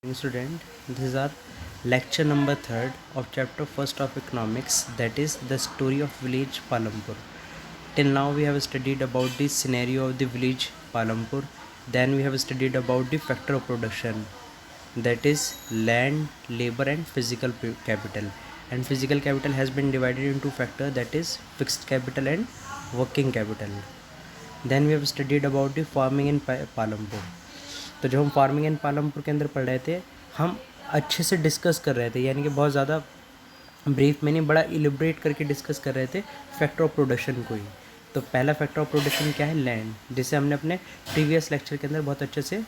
Student, this is our lecture number 3rd of chapter 1st of economics, that is the story of village Palampur. Till now we have studied about the scenario of the village Palampur. Then we have studied about the factor of production, that is land, labor and physical capital. And physical capital has been divided into factor, that is fixed capital and working capital. Then we have studied about the farming in Palampur. तो जब हम farming and Palampur के अंदर पढ़ रहे थे, हम अच्छे से डिस्कस कर रहे थे, यानी कि बहुत ज़्यादा ब्रीफ में नहीं, बड़ा इलिब्रेट करके डिस्कस कर रहे थे फैक्टर ऑफ प्रोडक्शन को ही। तो पहला फैक्टर ऑफ प्रोडक्शन क्या है? लैंड, जिसे हमने अपने प्रीवियस लेक्चर के अंदर बहुत अच्छे से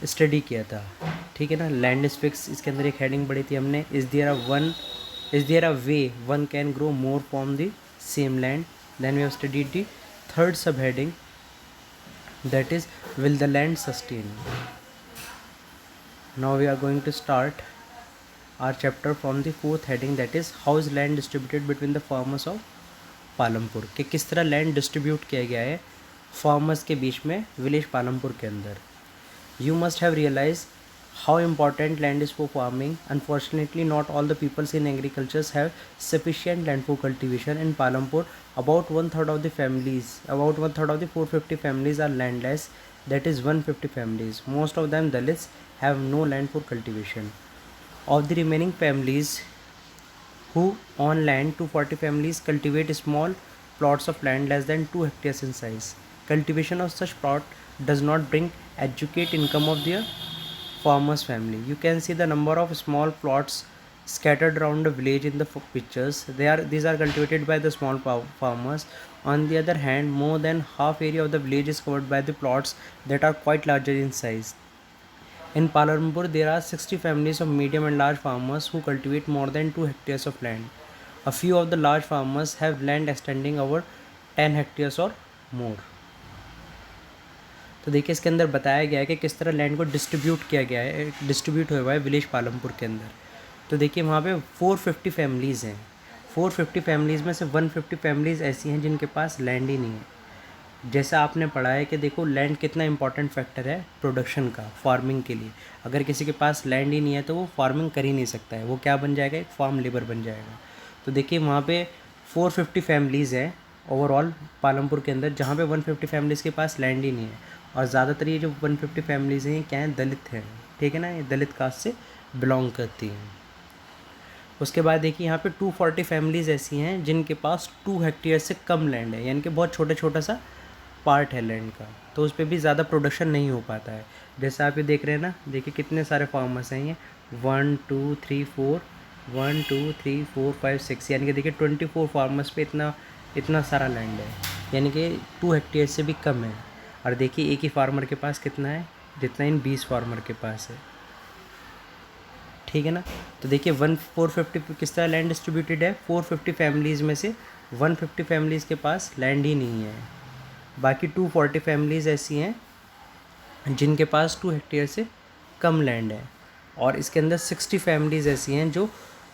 स्टडी किया था, ठीक है ना। लैंड इज फिक्स, इसके अंदर एक हेडिंग पढ़ी थी हमने, is there a way one can grow more from the same land. Then we have studied the third sub heading, that is, will the land sustain? Now we are going to start our chapter from the fourth heading, that is, how is land distributed between the farmers of Palampur, कि किस तरह land distribute किया गया है farmers के बीच में village Palampur के अंदर। You must have realise how important land is for farming. Unfortunately, not all the peoples in agriculture have sufficient land for cultivation. In Palampur, about one third of the 450 families are landless, that is 150 families. Most of them Dalits have no land for cultivation. Of the remaining families who own land, 240 families cultivate small plots of land less than 2 hectares in size. Cultivation of such plot does not bring adequate income of their farmers family. You can see the number of small plots scattered around the village in the pictures. These are cultivated by the small farmers. On the other hand, more than half area of the village is covered by the plots that are quite larger in size. In Palampur, there are 60 families of medium and large farmers who cultivate more than 2 hectares of land. A few of the large farmers have land extending over 10 hectares or more. तो देखिए, इसके अंदर बताया गया है कि किस तरह लैंड को डिस्ट्रीब्यूट किया गया है, डिस्ट्रीब्यूट हुआ है विलेज पालमपुर के अंदर। तो देखिए, वहाँ पे 450 फैमिलीज़ हैं। 450 फैमिलीज़ में से 150 फैमिलीज़ ऐसी हैं जिनके पास लैंड ही नहीं है। जैसा आपने पढ़ा है कि देखो, लैंड कितना इंपॉर्टेंट फैक्टर है प्रोडक्शन का, फार्मिंग के लिए। अगर किसी के पास लैंड ही नहीं है तो वो फार्मिंग कर ही नहीं सकता है, वो क्या बन जाएगा? एक फार्म लेबर बन जाएगा। तो देखिए, वहाँ पे 450 फैमिलीज़ हैं ओवरऑल पालमपुर के अंदर, जहाँ पे 150 फैमिलीज़ के पास लैंड ही नहीं है। और ज़्यादातर ये जो 150 फैमिलीज़ हैं, क्या हैं? दलित हैं, ठीक है ना, ये दलित कास्ट से बिलोंग करती हैं। उसके बाद देखिए, यहाँ पे 240 फैमिलीज़ ऐसी हैं जिनके पास 2 हेक्टेयर से कम लैंड है, यानी कि बहुत छोटा सा पार्ट है लैंड का, तो उस पर भी ज़्यादा प्रोडक्शन नहीं हो पाता है। जैसा आप ये देख रहे हैं ना, देखिए कितने सारे फार्मर्स हैं, ये 1 2 3 4 5 6, यानी कि देखिए 24 फार्मर्स पे इतना सारा लैंड है, यानी कि 2 हेक्टेयर से भी कम है। और देखिए, एक ही फार्मर के पास कितना है? जितना इन 20 फार्मर के पास है, ठीक है ना। तो देखिए, 450 किस तरह लैंड डिस्ट्रीब्यूटेड है? 450 फैमिलीज़ में से 150 फैमिलीज़ के पास लैंड ही नहीं है। बाकी 240 फैमिलीज़ ऐसी हैं जिनके पास 2 हेक्टेयर से कम लैंड है। और इसके अंदर 60 फैमिलीज़ ऐसी हैं जो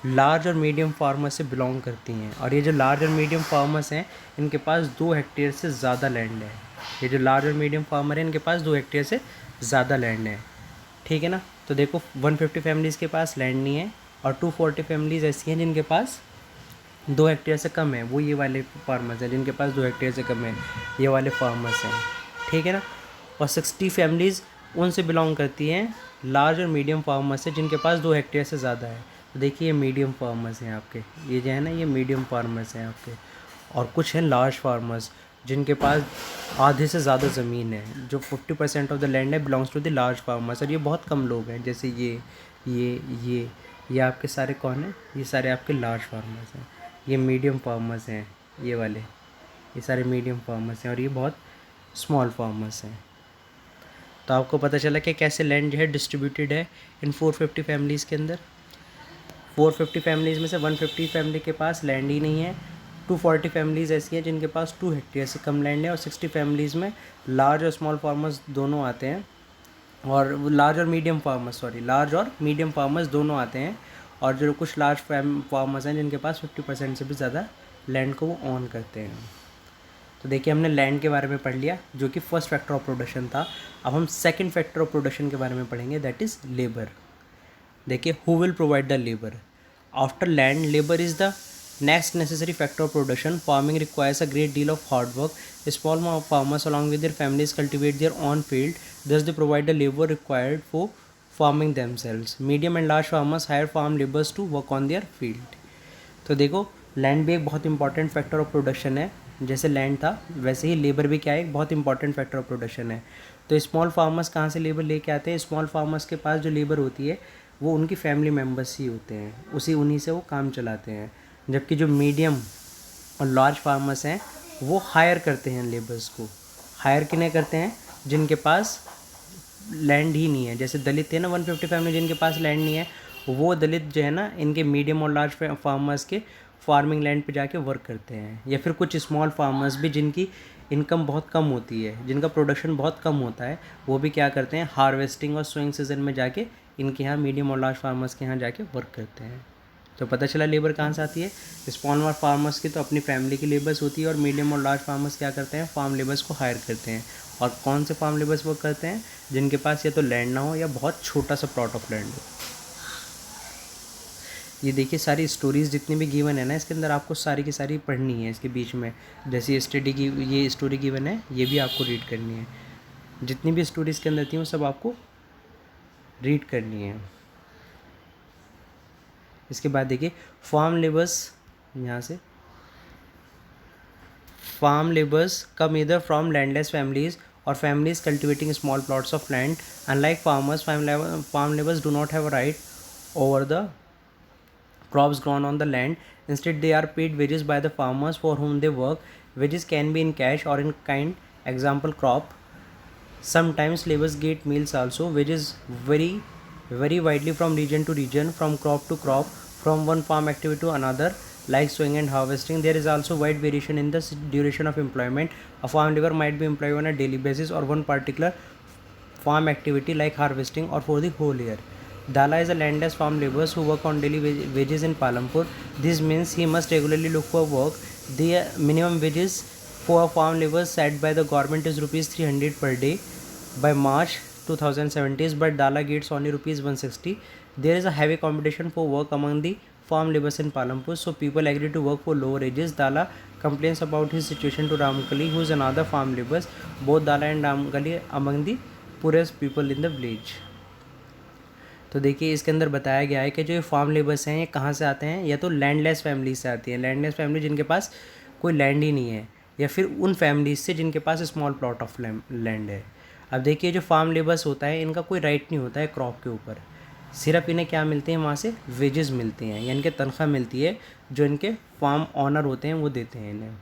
लार्ज और मीडियम फार्मर से बिलोंग करती हैं। और ये जो लार्ज और मीडियम फार्मर्स हैं, इनके पास 2 हेक्टेयर से ज़्यादा लैंड है। ये जो लार्ज और मीडियम फार्मर हैं, इनके पास 2 हेक्टेयर से ज़्यादा लैंड है, ठीक है ना। तो देखो, 150 फैमिलीज़ के पास लैंड नहीं है और 240 फैमिलीज़ ऐसी हैं जिनके पास 2 हेक्टेयर से कम है। वो ये वाले फार्मर्स हैं जिनके पास 2 हेक्टेयर से कम है, ये वाले फार्मर्स हैं, ठीक है ना। और 60 फैमिलीज़ उनसे बिलोंग करती हैं लार्ज और मीडियम फार्मर्स से जिनके पास 2 हेक्टेयर से ज़्यादा है। तो देखिए, ये मीडियम फार्मर्स हैं आपके, ये जो है ना, ये मीडियम फार्मर्स हैं आपके। और कुछ हैं लार्ज फार्मर्स जिनके पास आधे से ज़्यादा ज़मीन है, जो 50% ऑफ द लैंड है belongs to the large farmers. और ये बहुत कम लोग हैं, जैसे ये आपके सारे कौन हैं? ये सारे आपके लार्ज फार्मर्स हैं। ये मीडियम फार्मर्स हैं, ये वाले, ये सारे मीडियम फार्मर्स हैं। और ये बहुत स्मॉल फार्मर्स हैं। तो आपको पता चला कि कैसे लैंड जो है डिस्ट्रीब्यूटेड है इन 450 फैमिलीज़ के अंदर। 450 फैमिलीज़ में से 150 फैमिली के पास लैंड ही नहीं है। 240 फैमिलीज़ ऐसी हैं जिनके पास 2 हेक्टेयर से कम लैंड है। और 60 फैमिलीज़ में लार्ज और स्मॉल फार्मर्स दोनों आते हैं। और लार्ज और मीडियम फार्मर्स दोनों आते हैं। और जो कुछ लार्ज फार्मर्स हैं जिनके पास 50% से भी ज़्यादा लैंड को वो ऑन करते हैं। तो देखिए हमने लैंड के बारे में पढ़ लिया जो कि फर्स्ट फैक्टर ऑफ प्रोडक्शन था। अब हम सेकंड फैक्टर ऑफ प्रोडक्शन के बारे में पढ़ेंगे, दैट इज़ लेबर। देखिए who will provide the labour after land. Labour is the next necessary factor of production. Farming requires a great deal of hard work. Small farmers along with their families cultivate their own field, thus they provide the labor required for farming themselves. Medium and large farmers hire farm laborers to work on their field. तो देखो land भी एक बहुत important factor of production है। जैसे land था वैसे ही labour भी क्या है, एक बहुत इंपॉर्टेंट फैक्टर ऑफ प्रोडक्शन है। तो स्मॉल फार्मर्स कहाँ से लेबर लेके आते हैं? स्मॉल फार्मर्स के पास जो लेबर होती है वो उनकी फैमिली मेम्बर्स ही होते हैं, उन्हीं से वो काम चलाते हैं। जबकि जो मीडियम और लार्ज फार्मर्स हैं वो हायर करते हैं लेबर्स को। हायर किन्हें करते हैं? जिनके पास लैंड ही नहीं है। जैसे दलित थे ना 150 फैमिली जिनके पास लैंड नहीं है, वो दलित जो है ना इनके मीडियम और लार्ज फार्मर्स के फार्मिंग लैंड पे जाके वर्क करते हैं। या फिर कुछ स्मॉल फार्मर्स भी जिनकी इनकम बहुत कम होती है, जिनका प्रोडक्शन बहुत कम होता है, वो भी क्या करते हैं, हार्वेस्टिंग और सोइंग सीजन में जाके इनके यहाँ मीडियम और लार्ज फार्मर्स के यहाँ जाके वर्क करते हैं। तो पता चला लेबर कहाँ से आती है? स्मॉल फार्मर्स की तो अपनी फैमिली की लेबर्स होती है, और मीडियम और लार्ज फार्मर्स क्या करते हैं, फार्म लेबर्स को हायर करते हैं। और कौन से फार्म लेबर्स वर्क करते हैं? जिनके पास या तो लैंड ना हो या बहुत छोटा सा प्लॉट ऑफ लैंड हो। ये देखिए सारी स्टोरीज़ जितनी भी गिवन है ना, इसके अंदर आपको सारी की सारी पढ़नी है इसके बीच में। जैसे ये स्टोरी गिवन है, ये भी आपको रीड करनी है। जितनी भी स्टोरीज़ के अंदर थी वो सब आपको रीड करनी है। इसके बाद देखिए फार्म लेबर्स, यहाँ से farm laborers come either from landless families or families cultivating small plots of land. Unlike farmers, farm laborers do not have a right over the crops grown on the land. Instead, they are paid wages by the farmers for whom they work. Wages can be in cash or in kind. Example, crop. Sometimes laborers get meals also. Wages vary widely from region to region, from crop to crop, from one farm activity to another. Like sowing and harvesting, there is also wide variation in the duration of employment. A farm labor might be employed on a daily basis or one particular farm activity like harvesting or for the whole year. Dala is a landless farm laborers who work on daily wages in Palampur. This means he must regularly look for work. The minimum wages for a farm labor set by the government is rupees 300 per day by March 2017, but Dala gets only rupees 160. There is a heavy competition for work among the farm laborers in Palampur, so people agree to work for lower wages. Dala complains about his situation to Ramkali, who is another farm laborer. Both Dala and Ramkali among the poorest people in the village. तो देखिए इसके अंदर बताया गया है कि जो ये फार्म लेबर्स हैं ये कहाँ से आते हैं, या तो लैंडलेस फैमिली से आती है। लैंडलेस फैमिली जिनके पास कोई लैंड ही नहीं है, या फिर उन फैमिलीज से जिनके पास स्मॉल प्लॉट ऑफ लैंड है। अब देखिए जो फार्म लेबर्स होता है इनका कोई राइट नहीं होता है क्रॉप के ऊपर, सिर्फ इन्हें क्या मिलते हैं, वहाँ से वेजेस मिलती हैं, यानी कि तनख्वाह मिलती है जो इनके फार्म ऑनर होते हैं वो देते हैं इन्हें।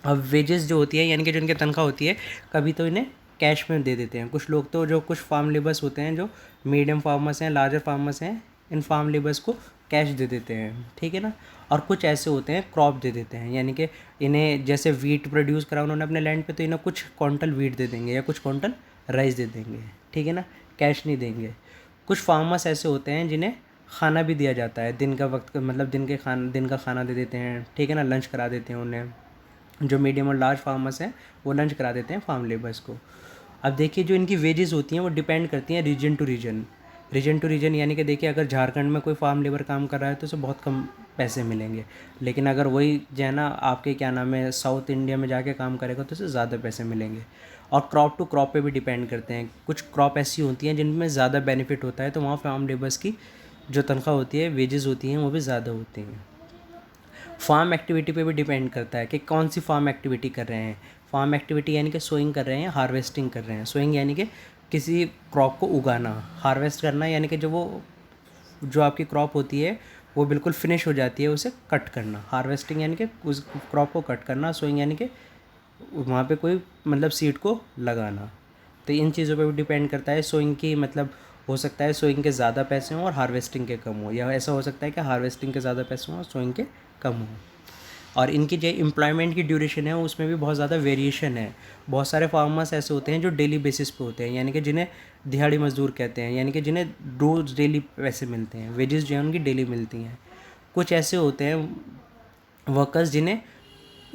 अब वेजेस जो होती है यानी कि जो इनकी तनख्वाह होती है कभी तो इन्हें कैश में दे देते हैं। कुछ लोग तो जो कुछ फार्म लेबर्स होते हैं जो मीडियम फार्मर्स हैं, लार्जर फार्मर्स हैं, इन फार्म लेबर्स को कैश दे देते हैं, ठीक है ना। और कुछ ऐसे होते हैं क्रॉप दे देते हैं, यानी कि इन्हें जैसे वीट प्रोड्यूस करा उन्होंने अपने लैंड पे तो इन्हें कुछ क्विंटल वीट दे देंगे या कुछ क्विंटल राइस दे देंगे, ठीक है ना, कैश नहीं देंगे। कुछ फार्मर्स ऐसे होते हैं जिन्हें खाना भी दिया जाता है, दिन का वक्त मतलब दिन का खाना दे देते हैं, ठीक है ना, लंच करा देते हैं उन्हें। जो मीडियम और लार्ज फार्मर्स हैं वो लंच करा देते हैं फार्म लेबर्स को। अब देखिए जो इनकी वेजेस होती हैं वो डिपेंड करती हैं रीजन टू रीजन, यानी कि देखिए अगर झारखंड में कोई फार्म लेबर काम कर रहा है तो उसे बहुत कम पैसे मिलेंगे, लेकिन अगर वही जो है ना आपके क्या नाम है साउथ इंडिया में जाके काम करेगा तो उसे ज़्यादा पैसे मिलेंगे। और क्रॉप टू क्रॉप पे भी डिपेंड करते हैं। कुछ क्रॉप ऐसी होती हैं जिनमें ज़्यादा बेनिफिट होता है तो वहाँ फार्म लेबर्स की जो तनख्वाह होती है, वेजेस होती हैं, वो भी ज़्यादा होती हैं। फार्म एक्टिविटी पे भी डिपेंड करता है कि कौन सी फार्म एक्टिविटी कर रहे हैं। फार्म एक्टिविटी यानी कि सोइंग कर रहे हैं, हार्वेस्टिंग कर रहे हैं। सोइंग यानी कि किसी क्रॉप को उगाना, हार्वेस्ट करना यानी कि जो आपकी क्रॉप होती है वो बिल्कुल फिनिश हो जाती है उसे कट करना। हार्वेस्टिंग यानी कि उस क्रॉप को कट करना। सोइंग यानी कि वहाँ पे कोई मतलब सीड को लगाना। तो इन चीज़ों पे भी डिपेंड करता है। सोइंग की मतलब हो सकता है सोइंग के ज़्यादा पैसे हों और हार्वेस्टिंग के कम हो, या ऐसा हो सकता है कि हार्वेस्टिंग के ज़्यादा पैसे हों और सोइंग के कम हों। और इनकी जो एम्प्लॉयमेंट की ड्यूरेशन है उसमें भी बहुत ज़्यादा वेरिएशन है। बहुत सारे फार्मर्स ऐसे होते हैं जो डेली बेसिस पे होते हैं, यानी कि जिन्हें दिहाड़ी मजदूर कहते हैं, यानी कि जिन्हें रोज़ डेली पैसे मिलते हैं, वेजेस जो हैं उनकी डेली मिलती हैं। कुछ ऐसे होते हैं वर्कर्स जिन्हें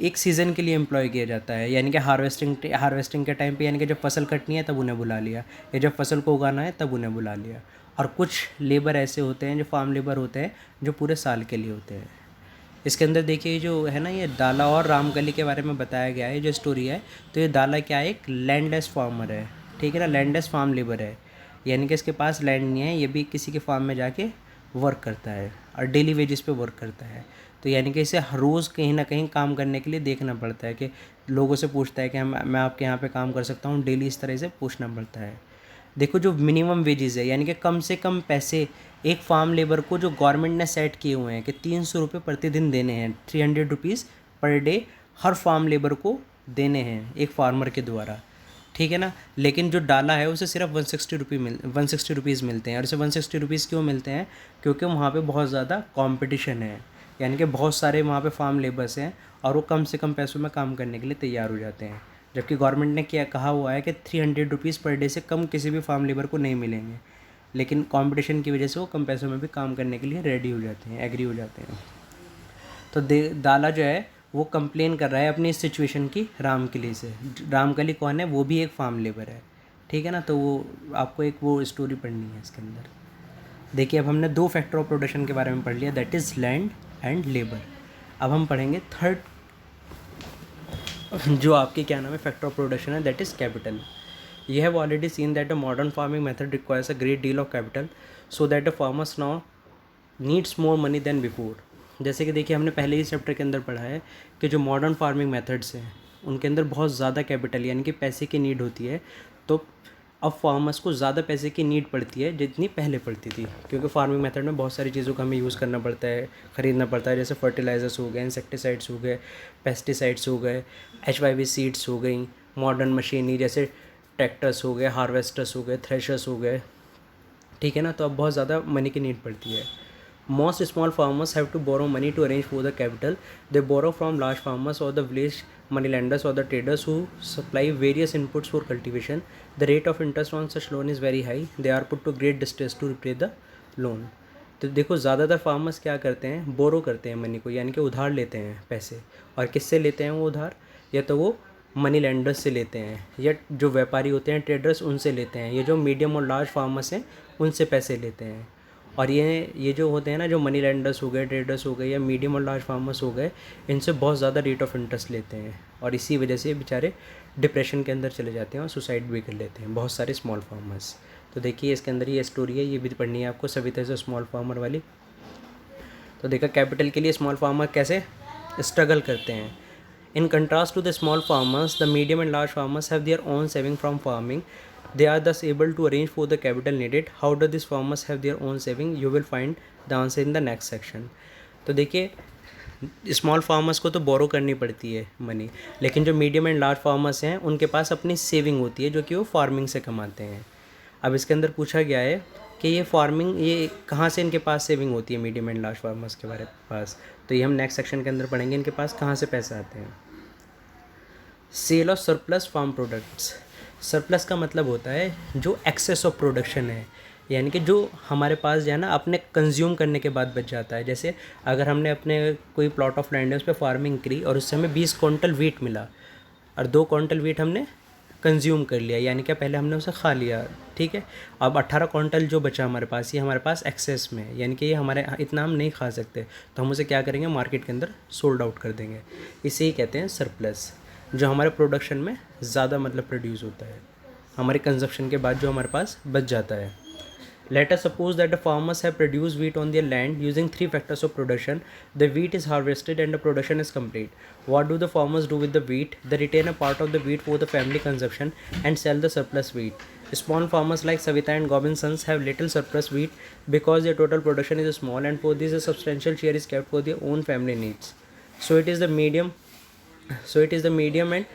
एक सीज़न के लिए एम्प्लॉय किया जाता है, यानी कि हार्वेस्टिंग के टाइम पे, यानी कि जब फसल कटनी है तब उन्हें बुला लिया, या जब फसल को उगाना है तब उन्हें बुला लिया। और कुछ लेबर ऐसे होते हैं जो फार्म लेबर होते हैं जो पूरे साल के लिए होते हैं। इसके अंदर देखिए जो है ना, ये दाला और रामकली के बारे में बताया गया है जो स्टोरी है। तो ये दाला क्या है, एक लैंडलेस फार्मर है, ठीक है ना, लैंडलेस फार्म लेबर है, यानी कि इसके पास लैंड नहीं है, ये भी किसी के फार्म में जाके वर्क करता है और डेली वेजेस पे वर्क करता है। तो यानी कि इसे हर रोज़ कहीं ना कहीं काम करने के लिए देखना पड़ता है, कि लोगों से पूछता है कि मैं आपके यहाँ पे काम कर सकता हूँ, डेली इस तरह से पूछना पड़ता है। देखो जो मिनिमम वेजेस है, यानी कि कम से कम पैसे एक फार्म लेबर को जो गवर्नमेंट ने सेट किए हुए हैं कि 300 रुपये प्रतिदिन देने हैं, 300 rupees per day her farm labour को देने हैं एक फार्मर के द्वारा, ठीक है ना। लेकिन जो डाला है उसे सिर्फ 160 रुपीज़ मिलते हैं। और इसे 160 रुपीज़ क्यों मिलते हैं, क्योंकि वहाँ पे बहुत ज़्यादा कंपटीशन है, यानी कि बहुत सारे वहाँ पे फार्म लेबर्स हैं और वो कम से कम पैसों में काम करने के लिए तैयार हो जाते हैं। जबकि गवर्नमेंट ने क्या कहा हुआ है कि 300 रुपीज़ पर डे से कम किसी भी फार्म लेबर को नहीं मिलेंगे, लेकिन कंपटीशन की वजह से वो कम पैसों में भी काम करने के लिए रेडी हो जाते हैं, एग्री हो जाते हैं। तो दाला जो है वो कंप्लेन कर रहा है अपनी इस सिचुएशन की रामकली से। रामकली कौन है, वो भी एक फार्म लेबर है, ठीक है ना। तो वो आपको एक वो स्टोरी पढ़नी है इसके अंदर। देखिए अब हमने 2 फैक्टर ऑफ प्रोडक्शन के बारे में पढ़ लिया, that is land and labour. अब हम पढ़ेंगे थर्ड जो आपके क्या नाम है फैक्टर ऑफ प्रोडक्शन है, that is capital. You have already seen that the modern farming method requires a great deal of capital, so that the farmers now needs more money than before। जैसे कि देखिए हमने पहले ही chapter के अंदर पढ़ा है कि जो मॉडर्न फार्मिंग मेथड्स हैं उनके अंदर बहुत ज़्यादा कैपिटल यानी कि पैसे की नीड होती है। तो अब फार्मर्स को ज़्यादा पैसे की नीड पड़ती है जितनी पहले पड़ती थी, क्योंकि फार्मिंग मेथड में बहुत सारी चीज़ों का हमें यूज़ करना पड़ता है, ख़रीदना पड़ता है, जैसे फर्टिलाइज़र्स हो गए, इंसेक्टिसाइड्स हो गए, पेस्टिसाइड्स हो गए, HYV सीड्स हो गई, मॉडर्न मशीनरी जैसे ट्रैक्टर्स हो गए, हार्वेस्टर्स हो गए, थ्रेशर्स हो गए, ठीक है ना। तो अब बहुत ज़्यादा मनी की नीड पड़ती है। Most small farmers have to borrow money to arrange for the capital. They borrow from large farmers or the village money lenders or the traders who supply various inputs for cultivation. The rate of interest on such loan is very high. They are put to great distress to repay the loan. तो देखो ज़्यादातर farmers क्या करते हैं, बोरो करते हैं money को, यानी कि उधार लेते हैं पैसे। और किससे लेते हैं वो उधार, या तो वो मनी लैंडर्स से लेते हैं, या जो व्यापारी होते हैं ट्रेडर्स उनसे लेते हैं, ये जो मीडियम और लार्ज फार्मर्स हैं उनसे पैसे लेते हैं। और ये जो होते हैं ना, जो मनी लैंडर्स हो गए, ट्रेडर्स हो गए, या मीडियम और लार्ज फार्मर्स हो गए, इनसे बहुत ज़्यादा रेट ऑफ इंटरेस्ट लेते हैं। और इसी वजह से बेचारे डिप्रेशन के अंदर चले जाते हैं और सुसाइड भी कर लेते हैं बहुत सारे स्मॉल फार्मर्स। तो देखिए इसके अंदर ये स्टोरी है, ये भी पढ़नी है आपको सविता से स्मॉल फार्मर वाली। तो देखा कैपिटल के लिए स्मॉल फार्मर कैसे स्ट्रगल करते हैं। In contrast to the small farmers, the medium and large farmers have their own saving from farming. They are thus able to arrange for the capital needed. How do these farmers have their own saving? You will find the answer in the next section. तो देखिए small farmers को तो बोरो करनी पड़ती है money, लेकिन जो medium and large farmers हैं उनके पास अपनी सेविंग होती है जो कि वो फार्मिंग से कमाते हैं। अब इसके अंदर पूछा गया है कि ये फार्मिंग ये कहाँ से इनके पास सेविंग होती है मीडियम एंड लार्ज फार्मर्स के बारे पास। तो ये हम नेक्स्ट सेक्शन के अंदर पढ़ेंगे इनके पास कहाँ से पैसे आते हैं। Sale of surplus farm products. Surplus का मतलब होता है जो एक्सेस ऑफ प्रोडक्शन है, यानी कि जो हमारे पास जो है ना अपने कंज्यूम करने के बाद बच जाता है। जैसे अगर हमने अपने कोई प्लॉट ऑफ लैंड है उस पर फार्मिंग करी और उससे हमें 20 क्विंटल वीट मिला और 2 क्विंटल वीट हमने कंज्यूम कर लिया, यानी कि पहले हमने उसे खा लिया, ठीक है। अब 18 क्विंटल जो बचा हमारे पास, ये हमारे पास एक्सेस में है, यानी कि ये हमारे इतना हम नहीं खा सकते, तो हम उसे क्या करेंगे, मार्केट के अंदर सोल्ड आउट कर देंगे। इसे ही कहते हैं सरप्लस, जो हमारे प्रोडक्शन में ज़्यादा मतलब प्रोड्यूस होता है, हमारे कंजप्शन के बाद जो हमारे पास बच जाता है। Let us suppose that the farmers have produced wheat on their land using 3 factors of production. The wheat is harvested and the production is complete. What do the farmers do with the wheat? They retain a part of the wheat for the family consumption and sell the surplus wheat. Small farmers like Savita and Gobind Sons have little surplus wheat because their total production is small, and for this a substantial share is kept for their own family needs. So it is the medium and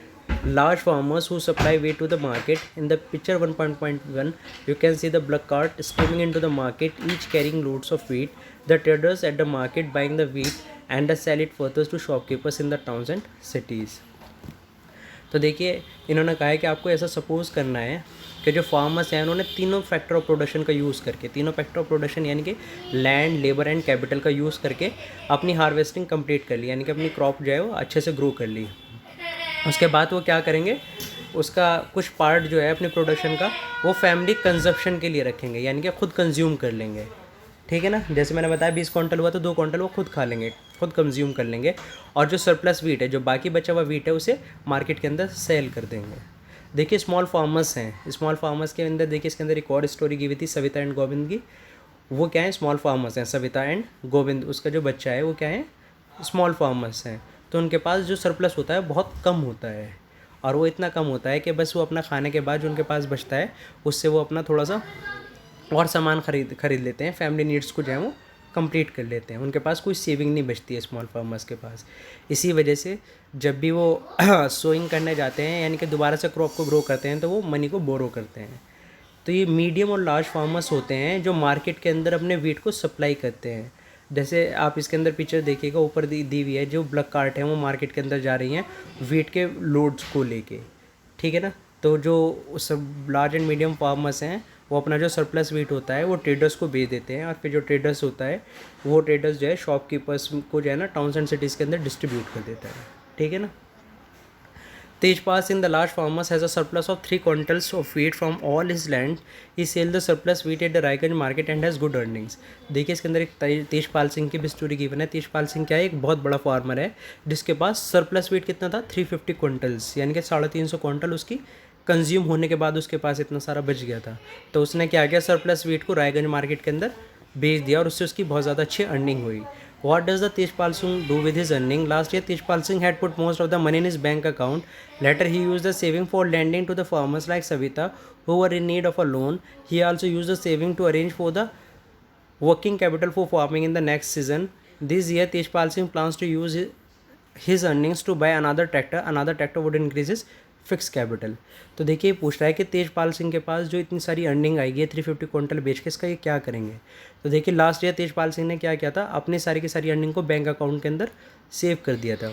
large farmers who supply wheat to the market. In the picture 1.1, you can see the bullock cart streaming into the market, each carrying loads of wheat. The traders at the market buying the wheat and sell it further to shopkeepers in the towns and cities. तो देखिए इन्होंने कहा है कि आपको ऐसा suppose करना है कि जो फार्मर्स हैं उन्होंने तीनों फैक्टर ऑफ प्रोडक्शन का यूज़ करके, तीनों फैक्टर ऑफ प्रोडक्शन यानी कि लैंड, लेबर एंड कैपिटल का यूज़ करके अपनी हार्वेस्टिंग कंप्लीट कर ली, यानी कि अपनी क्रॉप जो है वो अच्छे से ग्रो कर ली। उसके बाद वो क्या करेंगे, उसका कुछ पार्ट जो है अपने प्रोडक्शन का वो फैमिली कंजप्शन के लिए रखेंगे, यानी कि खुद कंज्यूम कर लेंगे। ठीक है ना, जैसे मैंने बताया 20 क्विंटल हुआ तो 2 क्विंटल वो खुद खा लेंगे, खुद कंज्यूम कर लेंगे। और जो सरप्लस वीट है, जो बाकी बचा हुआ वीट है, उसे मार्केट के अंदर सेल कर देंगे। देखिए स्मॉल फार्मर्स हैं, स्मॉल फार्मर्स के अंदर देखिए इसके अंदर एक और स्टोरी की हुई थी सविता एंड गोविंद की। वो क्या है, स्मॉल फार्मर्स हैं, सविता एंड गोविंद, उसका जो बच्चा है वो क्या है, स्मॉल फार्मर्स हैं। तो उनके पास जो सरप्लस होता है बहुत कम होता है, और वो इतना कम होता है कि बस वो अपना खाने के बाद जो उनके पास बचता है उससे वो अपना थोड़ा सा और सामान खरीद लेते हैं, फैमिली नीड्स को जो है वो कंप्लीट कर लेते हैं। उनके पास कोई सेविंग नहीं बचती है स्मॉल फार्मर्स के पास। इसी वजह से जब भी वो सोइंग करने जाते हैं, यानी कि दोबारा से क्रॉप को ग्रो करते हैं, तो वो मनी को बोरो करते हैं। तो ये मीडियम और लार्ज फार्मर्स होते हैं जो मार्केट के अंदर अपने वीट को सप्लाई करते हैं। जैसे आप इसके अंदर पिक्चर देखिएगा, ऊपर दी हुई है, जो ब्लॉक कार्ट हैं वो मार्केट के अंदर जा रही हैं वीट के लोड्स को लेके। ठीक है ना, तो जो सब लार्ज एंड मीडियम फार्मर्स हैं वो अपना जो सरप्लस वीट होता है वो ट्रेडर्स को बेच देते हैं, और फिर जो ट्रेडर्स होता है वो ट्रेडर्स जो है शॉपकीपर्स को जो है ना टाउन्स एंड सिटीज़ के अंदर डिस्ट्रीब्यूट कर देता है। ठीक है ना। Tejpal Singh, the large farmers, has a surplus of 3 quintals of wheat from all his land. He sells the surplus wheat at the Raiganj market and has good earnings. देखिए इसके अंदर एक तेजपाल सिंह की भी स्टोरी गिवन है। तेजपाल सिंह क्या है, एक बहुत बड़ा फार्मर है जिसके पास सरप्लस वीट कितना था, 350 क्विंटल्स, यानी कि 350 क्विंटल उसकी कंज्यूम होने के बाद उसके पास इतना सारा बच गया था। तो उसने क्या किया, सरप्लस वीट को रायगंज मार्केट के अंदर बेच दिया और उससे उसकी बहुत ज़्यादा अच्छी अर्निंग हुई। What does the Tejpal Singh do with his earning? Last year, Tejpal Singh had put most of the money in his bank account. Later, he used the saving for lending to the farmers like Savita, who were in need of a loan. He also used the saving to arrange for the working capital for farming in the next season. This year, Tejpal Singh plans to use his earnings to buy another tractor. Another tractor would increase his fix capital. तो देखिए पूछ रहा है कि तेजपाल सिंह के पास जो इतनी सारी अर्निंग आएगी 350 क्विंटल बेच के, इसका ये क्या करेंगे। तो देखिए लास्ट ईयर तेजपाल सिंह ने क्या किया था, अपनी सारी की सारी अर्निंग को बैंक अकाउंट के अंदर सेव कर दिया था,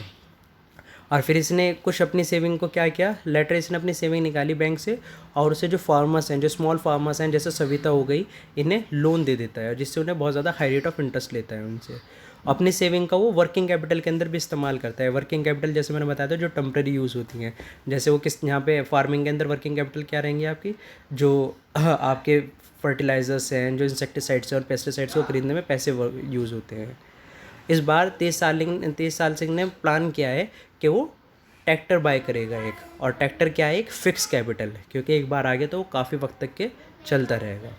और फिर इसने कुछ अपनी सेविंग को क्या किया, लेटर इसने अपनी सेविंग निकाली बैंक से, और उसे जो फार्मर्स हैं, जो स्मॉल फार्मर्स हैं, जैसे सविता हो गई, इन्हें लोन दे देता है, जिससे उन्हें बहुत ज़्यादा हाई रेट ऑफ इंटरेस्ट लेता है उनसे। अपनी सेविंग का वो वर्किंग कैपिटल के अंदर भी इस्तेमाल करता है। वर्किंग कैपिटल जैसे मैंने बताया था जो टेम्प्रेरी यूज़ होती हैं, जैसे वो किस यहाँ पे फार्मिंग के अंदर वर्किंग कैपिटल क्या रहेंगी आपकी, जो आपके फर्टिलाइजर्स हैं, जो इंसेक्टिसाइड्स हैं और पेस्टिसाइड्स को खरीदने में पैसे यूज़ होते हैं। इस बार तेजपाल सिंह ने प्लान किया है कि वो ट्रैक्टर बाय करेगा एक, और ट्रैक्टर क्या है, एक फिक्स कैपिटल है, क्योंकि एक बार आ गया तो वो काफ़ी वक्त तक के चलता रहेगा।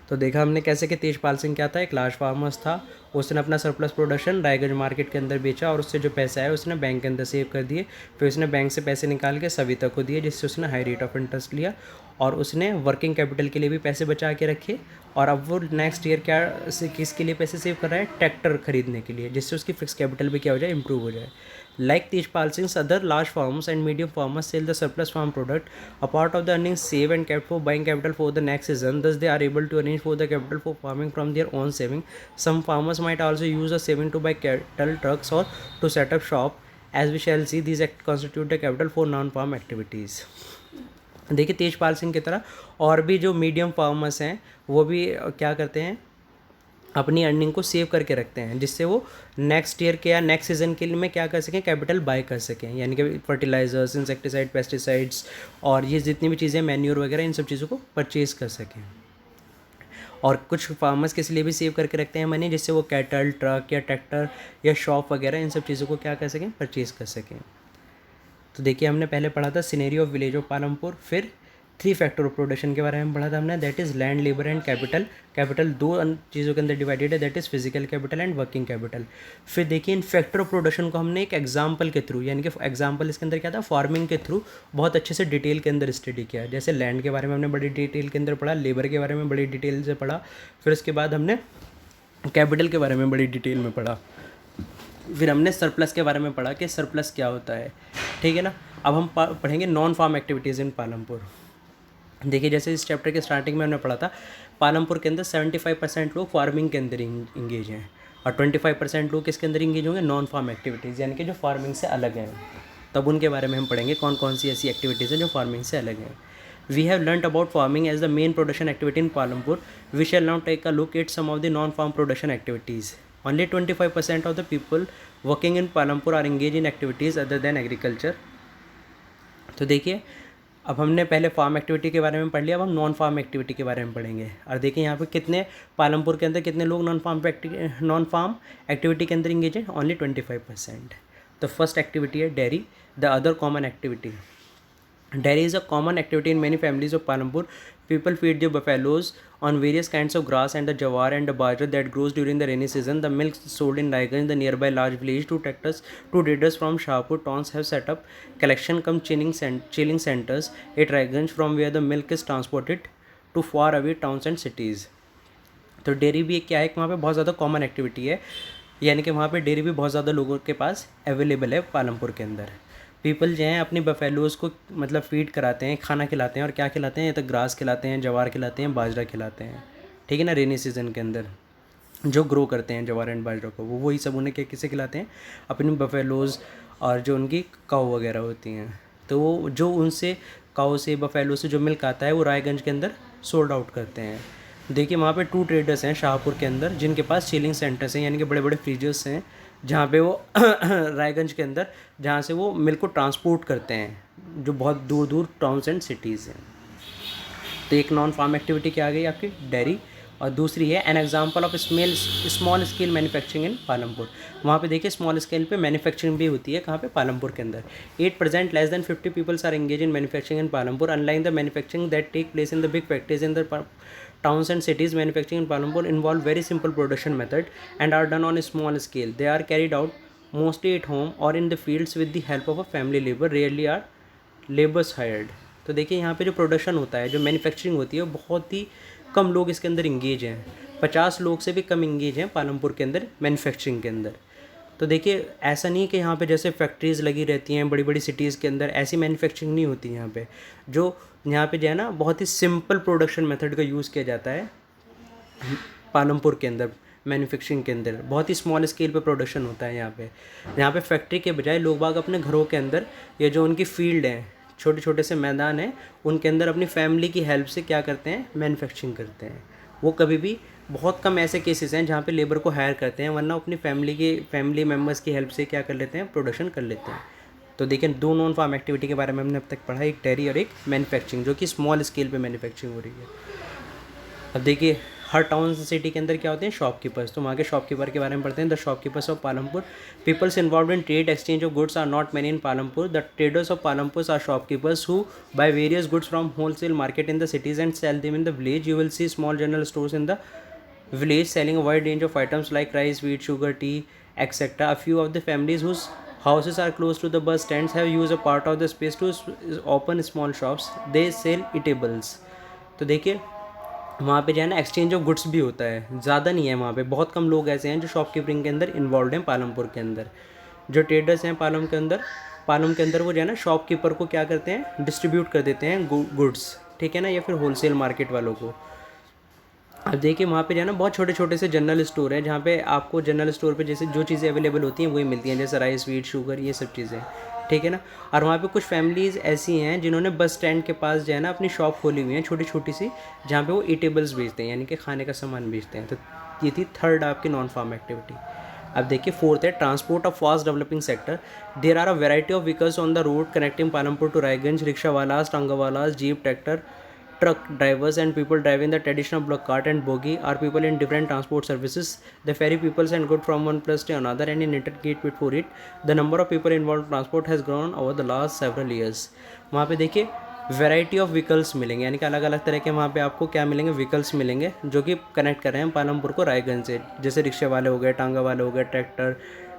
तो देखा हमने कैसे कि तेजपाल सिंह क्या था, एक लार्ज फार्मर्स था, उसने अपना सरप्लस प्रोडक्शन रायगंज मार्केट के अंदर बेचा, और उससे जो पैसा है उसने बैंक के अंदर सेव कर दिए। फिर उसने बैंक से पैसे निकाल के सविता को दिए, जिससे उसने हाई रेट ऑफ इंटरेस्ट लिया, और उसने वर्किंग कैपिटल के लिए भी पैसे बचा के रखे। और अब वो नेक्स्ट ईयर किसके लिए पैसे सेव कर रहा है, ट्रैक्टर खरीदने के लिए, जिससे उसकी फिक्स कैपिटल भी क्या हो जाए, इंप्रूव हो जाए। Like Tejpal Singh's other large farms and medium farmers sell the surplus farm product. A part of the earnings saved and kept for buying capital for the next season. Thus, they are able to arrange for the capital for farming from their own saving. Some farmers might also use the saving to buy cattle trucks or to set up shop. As we shall see, these constitute the capital for non-farm activities. देखिए तेजपाल सिंह की तरह और भी जो medium farmers हैं वो भी क्या करते हैं, अपनी अर्निंग को सेव करके रखते हैं, जिससे वो नेक्स्ट ईयर के या नेक्स्ट सीज़न के लिए में क्या कर सकें, कैपिटल बाय कर सकें, यानी कि फर्टिलाइजर्स, इंसेक्टिसाइड, पेस्टिसाइड्स और ये जितनी भी चीज़ें, मैन्योर वगैरह, इन सब चीज़ों को परचेज़ कर सकें। और कुछ फार्मर्स किस लिए भी सेव करके रखते हैं मनी, जिससे वो कैटल, ट्रक या ट्रैक्टर या शॉप वगैरह इन सब चीज़ों को क्या कर सकें, परचेज़ कर सकें। तो देखिए हमने पहले पढ़ा था scenario of village of Palampur, फिर 3 फैक्टर ऑफ प्रोडक्शन के बारे में पढ़ा था हमने, that is land, labour and capital. Capital 2 चीज़ों के अंदर डिवाइडेड है, that is physical capital and working capital. फिर देखिए इन फैक्टर ऑफ प्रोडक्शन को हमने एक एग्जाम्पल के थ्रू, यानी कि एग्जाम्पल इसके अंदर क्या था, फार्मिंग के थ्रू बहुत अच्छे से डिटेल के अंदर स्टडी किया। जैसे लैंड के बारे में हमने बड़ी डिटेल के अंदर पढ़ा, लेबर के बारे में बड़ी डिटेल से पढ़ा, फिर उसके बाद हमने कैपिटल के बारे में बड़ी डिटेल में पढ़ा, फिर हमने सरप्लस के बारे में पढ़ा कि सरप्लस क्या होता है। ठीक है ना। अब हम पढ़ेंगे नॉन फार्म एक्टिविटीज़ इन पालमपुर। देखिए जैसे इस चैप्टर के स्टार्टिंग में हमने पढ़ा था, पालमपुर के अंदर 75% लोग फार्मिंग के अंदर इंगेज हैं, और 25% लोग किसके अंदर इंगेज होंगे, नॉन फार्म एक्टिविटीज़, यानी कि जो फार्मिंग से अलग हैं। तब उनके बारे में हम पढ़ेंगे कौन कौन सी ऐसी एक्टिविटीज़ हैं जो फार्मिंग से अलग हैं। We have learnt about farming as the main production activity in Palampur. We shall now take a look at some of the non-farm production activities. Only 25% of the people working in Palampur are engaged in activities other than agriculture. तो देखिए, अब हमने पहले farm activity के बारे में पढ़ लिया, अब हम नॉन फार्म एक्टिविटी के बारे में पढ़ेंगे। और देखिए यहाँ पे कितने पालमपुर के अंदर कितने लोग नॉन फार्म एक्टिविटी के अंदर इंगेज हैं, ओनली 25%। तो फर्स्ट एक्टिविटी है dairy, the other common activity. Dairy is a common activity in many families of Palampur. People feed their buffaloes on various kinds of grass and the jawar and the bajra that grows during the rainy season. The milk is sold in Raiganj, the nearby large village. Two traders from Shahpur towns have set up collection cum chilling centers at Raiganj, from where the milk is transported to far away towns and cities. तो dairy भी एक क्या है, वहाँ पे बहुत ज़्यादा common activity है, यानी कि वहाँ पे डेयरी भी बहुत ज़्यादा लोगों के पास अवेलेबल है पालमपुर के अंदर। पीपल जो हैं अपनी बफेलोज़ को मतलब फीड कराते हैं, खाना खिलाते हैं, और क्या खिलाते हैं, या तो ग्रास खिलाते हैं, जवार खिलाते हैं, बाजरा खिलाते हैं, ठीक है ना। रेनी सीजन के अंदर जो ग्रो करते हैं जवार एंड बाजरा को, वो वही सब उन्हें किसे खिलाते हैं, अपनी बफेलोज़ और जो उनकी काऊ वगैरह होती हैं। तो वो जो उनसे काऊ से बफेलो से जो मिल्क आता है वो रायगंज के अंदर सोल्ड आउट करते हैं। देखिए वहाँ पे 2 ट्रेडर्स हैं शाहपुर के अंदर, जिनके पास चिलिंग सेंटर्स हैं, यानी कि बड़े बड़े फ्रीजर्स हैं, जहाँ पे वो रायगंज के अंदर जहाँ से वो मिल्क को ट्रांसपोर्ट करते हैं, जो बहुत दूर दूर टाउन्स एंड सिटीज़ हैं। तो एक नॉन फार्म एक्टिविटी क्या आ गई आपकी, डेयरी, और दूसरी है an example of small scale manufacturing in Palampur. वहाँ पे देखिए स्मॉल स्केल पे मैन्युफैक्चरिंग भी होती है, कहाँ पे, पालमपुर के अंदर। 8% less than 50 peoples are engage in manufacturing in Palampur, unlike the manufacturing that take place in the big factories in the towns and cities. Manufacturing in Palampur involve very simple production method and are done on a small scale. They are carried out mostly at home or in the fields with the help of a family labor. Rarely are laborers hired. तो देखिए यहाँ पे जो production होता है, जो manufacturing होती है, वो बहुत ही कम लोग इसके अंदर इंगेज हैं। 50 लोग से भी कम इंगेज हैं पालमपुर के अंदर मैन्युफैक्चरिंग के अंदर। तो देखिए ऐसा नहीं कि यहाँ पे जैसे फैक्ट्रीज़ लगी रहती हैं बड़ी बड़ी सिटीज़ के अंदर, ऐसी मैन्युफैक्चरिंग नहीं होती यहाँ पे। जो यहाँ पे जो है ना, बहुत ही सिंपल प्रोडक्शन मेथड का यूज़ किया जाता है पालमपुर के अंदर मैन्युफैक्चरिंग के अंदर। बहुत ही स्मॉल स्केल पे प्रोडक्शन होता है यहाँ पे फैक्ट्री के बजाय लोग बाग अपने घरों के अंदर, या जो उनकी फील्ड हैं, छोटे छोटे से मैदान हैं, उनके अंदर अपनी फैमिली की हेल्प से क्या करते हैं, मैन्युफैक्चरिंग करते हैं। वो कभी भी, बहुत कम ऐसे केसेस हैं जहाँ पे लेबर को हायर करते हैं, वरना अपनी फैमिली मेम्बर्स की हेल्प से क्या कर लेते हैं, प्रोडक्शन कर लेते हैं। तो देखिए 2 नॉन फार्म एक्टिविटी के बारे में हमने अब तक पढ़ा, एक डेयरी और एक मैन्युफैक्चरिंग, जो कि स्मॉल स्केल पे मैन्युफैक्चरिंग हो रही है। अब देखिए हर टाउन सिटी के अंदर क्या होते हैं, शॉपकीपर्स। तो वहाँ के शॉपकीपर के बारे में पढ़ते हैं। The shopkeepers of Palampur, peoples involve in trade exchange of goods are not many in Palampur. The traders of Palampur are shopkeepers who buy various goods from wholesale market in the cities and sell them in the village. You will see small general stores in the village selling a wide range of items like rice, wheat, sugar, tea, etc. A few of the families whose houses are close to the bus stands have used a part of the space to open small shops. They sell eatables. तो देखिए वहाँ पे जो है ना exchange of goods भी होता है, ज़्यादा नहीं है वहाँ पे, बहुत कम लोग ऐसे हैं जो शॉपकीपिंग के अंदर इन्वॉल्व हैं पालमपुर के अंदर। जो ट्रेडर्स हैं पालम के अंदर वो जो है ना शॉपकीपर को क्या करते हैं, डिस्ट्रीब्यूट कर देते हैं गुड्स, ठीक है ना, या फिर होलसेल मार्केट वालों को। अब देखिए वहाँ पे जो है ना बहुत छोटे छोटे से जनरल स्टोर है, जहाँ पे आपको जनरल स्टोर पे जैसे जो चीज़ें अवेलेबल होती हैं वही मिलती हैं, जैसे राइस, व्हीट, शुगर, ये सब चीज़ें, ठीक है ना। और वहाँ पे कुछ फैमिलीज़ ऐसी हैं जिन्होंने बस स्टैंड के पास जो है ना अपनी शॉप खोली हुई है छोटी छोटी सी, जहाँ पे वो ईटेबल्स बेचते हैं, यानी कि खाने का सामान बेचते हैं। तो ये थी थर्ड आपकी नॉन फार्म एक्टिविटी। अब देखिए फोर्थ है transport of fast developing sector. There are a variety of vehicles on the road connecting Palampur to Raiganj, rickshaw wallahs, tonga wallahs, jeep, tractor, truck drivers and people driving the traditional block cart and bogie are people in different transport services. They ferry people and goods from one place to another and in intergate before it. The number of people involved in transport has grown over the last several years. वहाँ पे देखिए variety of vehicles मिलेंगे, यानी कि अलग अलग तरह के वहाँ पे आपको क्या मिलेंगे, व्हीकल्स मिलेंगे जो कि कनेक्ट कर रहे हैं पालमपुर को रायगंज से, जैसे रिक्शे वाले हो गए, टांगा वाले हो गए, ट्रैक्टर,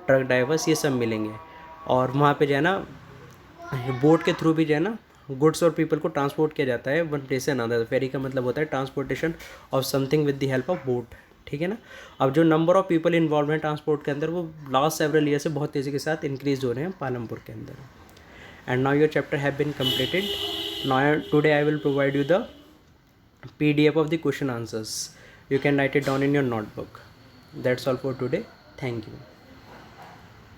ट्रक ड्राइवर्स, ये सब मिलेंगे। और वहाँ पे जो है ना बोट के थ्रू भी जो है ना गुड्स और पीपल को ट्रांसपोर्ट किया जाता है वन प्लेस से अनदर। फेरी का मतलब होता है transportation of something with the help of boat, ठीक है ना। अब जो नंबर ऑफ पीपल इन्वॉल्व हैं ट्रांसपोर्ट के अंदर, वो लास्ट सेवरल ईयर से बहुत तेज़ी के साथ इंक्रीज हो रहे हैं पालमपुर के अंदर। And now your chapter have been completed. Now today I will provide you the PDF of the question answers. You can write it down in your notebook. That's all for today. Thank you.